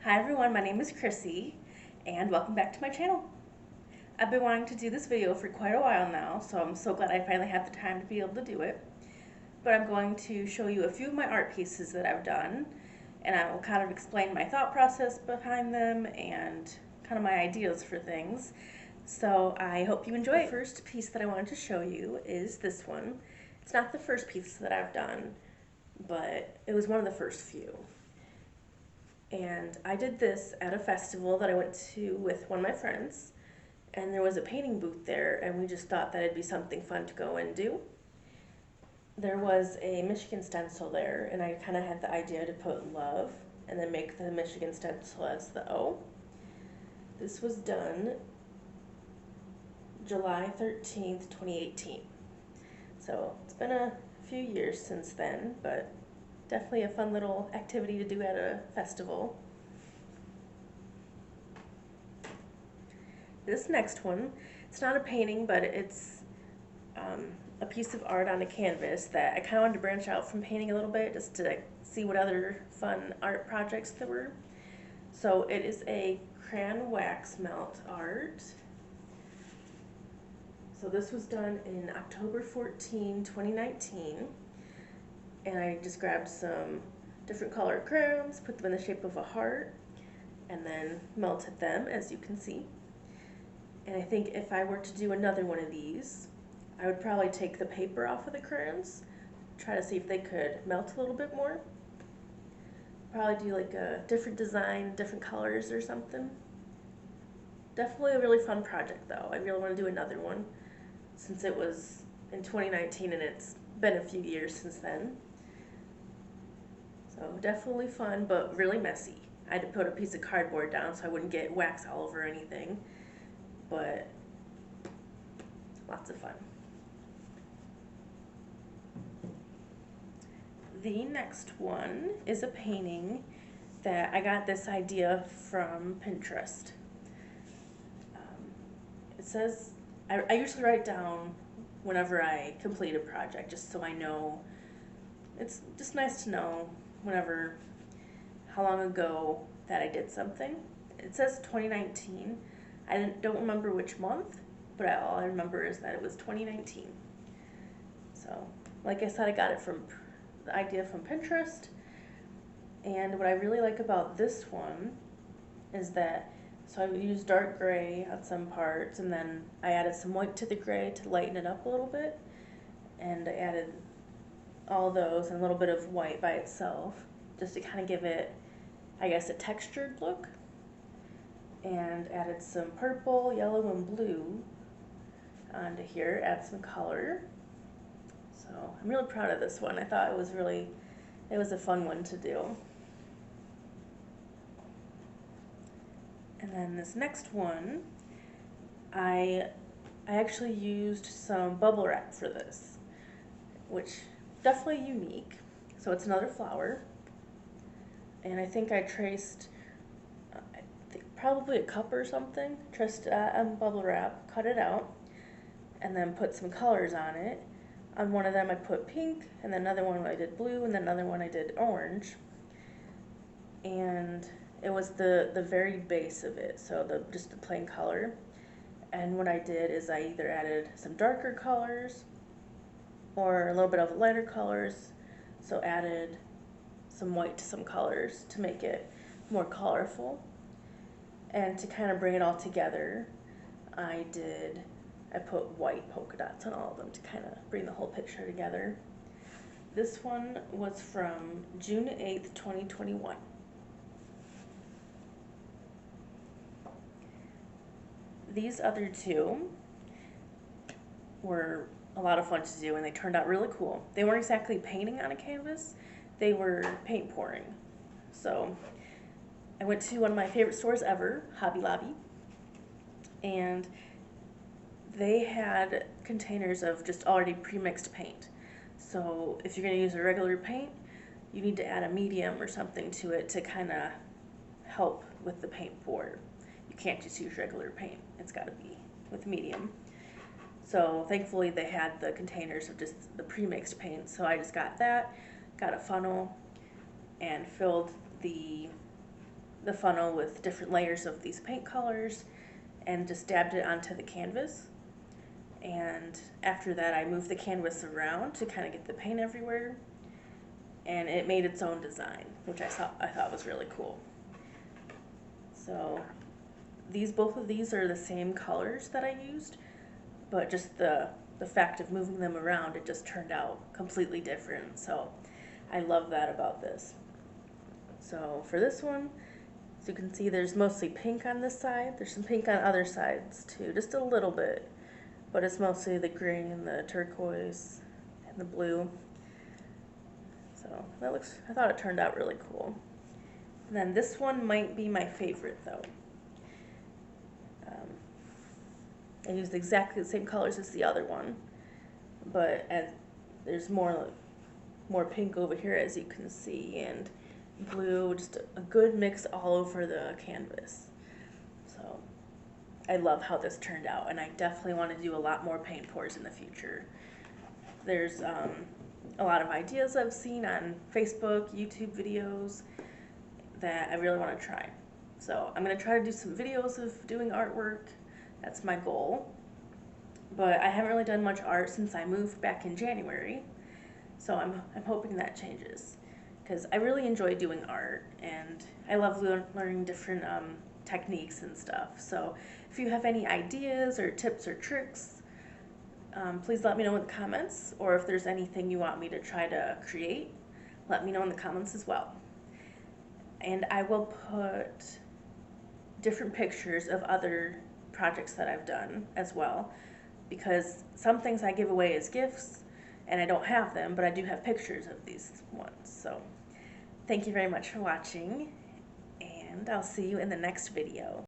Hi everyone, my name is Chrissy, and welcome back to my channel. I've been wanting to do this video for quite a while now, so I'm so glad I finally have the time to be able to do it. But I'm going to show you a few of my art pieces that I've done, and I will kind of explain my thought process behind them and kind of my ideas for things. So I hope you enjoy it. The first piece that I wanted to show you is this one. It's not the first piece that I've done, but it was one of the first few. And I did this at a festival that I went to with one of my friends, and there was a painting booth there, and we just thought that it'd be something fun to go and do. There was a Michigan stencil there, and I kind of had the idea to put love and then make the Michigan stencil as the O. This was done July 13th, 2018. So it's been a few years since then, but definitely a fun little activity to do at a festival. This next one, it's not a painting, but it's a piece of art on a canvas that I kind of wanted to branch out from painting a little bit just to see what other fun art projects there were. So it is a crayon wax melt art. So this was done in October 14, 2019. And I just grabbed some different colored crayons, put them in the shape of a heart, and then melted them, as you can see. And I think if I were to do another one of these, I would probably take the paper off of the crayons, try to see if they could melt a little bit more. Probably do like a different design, different colors or something. Definitely a really fun project though. I really want to do another one since it was in 2019 and it's been a few years since then. So definitely fun, but really messy. I had to put a piece of cardboard down so I wouldn't get wax all over anything, but lots of fun. The next one is a painting that I got this idea from Pinterest. It says, I usually write down whenever I complete a project just so I know. It's just nice to know whenever, how long ago that I did something. It says 2019. I don't remember which month, but all I remember is that it was 2019. So, like I said, I got it from the idea from Pinterest. And what I really like about this one is that, so I used dark gray on some parts, and then I added some white to the gray to lighten it up a little bit. And I added all those and a little bit of white by itself just to kind of give it, I guess, a textured look, and added some purple, yellow, and blue onto here, add some color. So I'm really proud of this one. I thought it was a fun one to do. And then this next one, I actually used some bubble wrap for this, which definitely unique. So it's another flower, and I think I traced probably a cup or something, traced that on bubble wrap, cut it out, and then put some colors on it. On one of them I put pink, and then another one I did blue, and then another one I did orange. And it was the very base of it, so just the plain color. And what I did is I either added some darker colors or a little bit of lighter colors, so added some white to some colors to make it more colorful. And to kind of bring it all together, I put white polka dots on all of them to kind of bring the whole picture together. This one was from June 8th, 2021. These other two were a lot of fun to do, and they turned out really cool. They weren't exactly painting on a canvas, they were paint pouring. So I went to one of my favorite stores ever, Hobby Lobby, and they had containers of just already pre-mixed paint. So if you're going to use a regular paint, you need to add a medium or something to it to kind of help with the paint pour. You can't just use regular paint. It's got to be with medium. So thankfully they had the containers of just the pre-mixed paint. So I just got that, got a funnel, and filled the the funnel with different layers of these paint colors and just dabbed it onto the canvas. And after that, I moved the canvas around to kind of get the paint everywhere, and it made its own design, which I thought was really cool. So both of these are the same colors that I used, but just the fact of moving them around, it just turned out completely different. So I love that about this. So for this one, as you can see, there's mostly pink on this side. There's some pink on other sides too, just a little bit, but it's mostly the green, the turquoise, and the blue. So I thought it turned out really cool. And then this one might be my favorite though. I used exactly the same colors as the other one, but there's more pink over here, as you can see, and blue, just a good mix all over the canvas. So I love how this turned out, and I definitely want to do a lot more paint pours in the future. There's a lot of ideas I've seen on Facebook, YouTube videos that I really want to try. So I'm going to try to do some videos of doing artwork. That's my goal. But I haven't really done much art since I moved back in January. So I'm hoping that changes, because I really enjoy doing art, and I love learning different techniques and stuff. So if you have any ideas or tips or tricks, please let me know in the comments, or if there's anything you want me to try to create, let me know in the comments as well. And I will put different pictures of other projects that I've done as well, because some things I give away as gifts and I don't have them, but I do have pictures of these ones. So thank you very much for watching, and I'll see you in the next video.